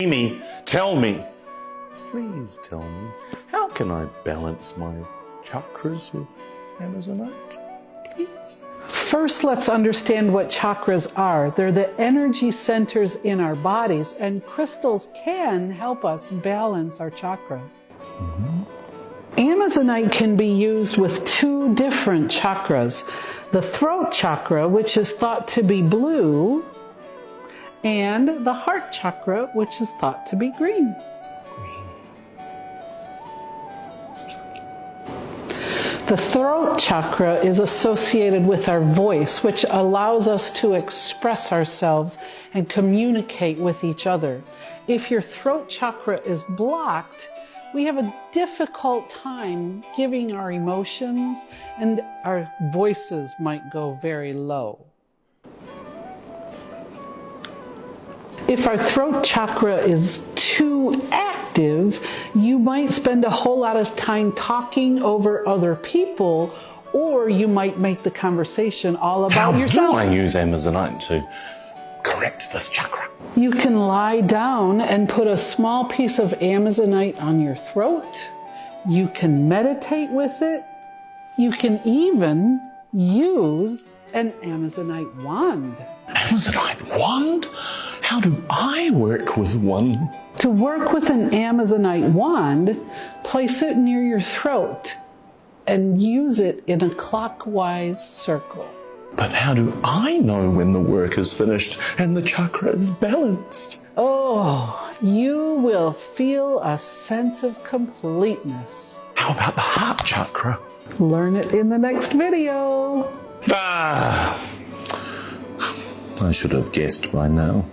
Amy, tell me. Please tell me, how can I balance my chakras with amazonite? Please. First, let's understand what chakras are. They're the energy centers in our bodies, and crystals can help us balance our chakras. Amazonite can be used with two different chakras. The throat chakra, which is thought to be blue, and the heart chakra, which is thought to be green. The throat chakra is associated with our voice, which allows us to express ourselves and communicate with each other. If your throat chakra is blocked, we have a difficult time giving our emotions, and our voices might go very low. If our throat chakra is too active, you might spend a whole lot of time talking over other people, or you might make the conversation all about yourself. How do I use amazonite to correct this chakra? You can lie down and put a small piece of amazonite on your throat. You can meditate with it. You can even use an amazonite wand. Amazonite wand? How do I work with one? To work with an amazonite wand, place it near your throat and use it in a clockwise circle. But how do I know when the work is finished and the chakra is balanced? Oh, you will feel a sense of completeness. How about the heart chakra? Learn it in the next video. I should have guessed by now.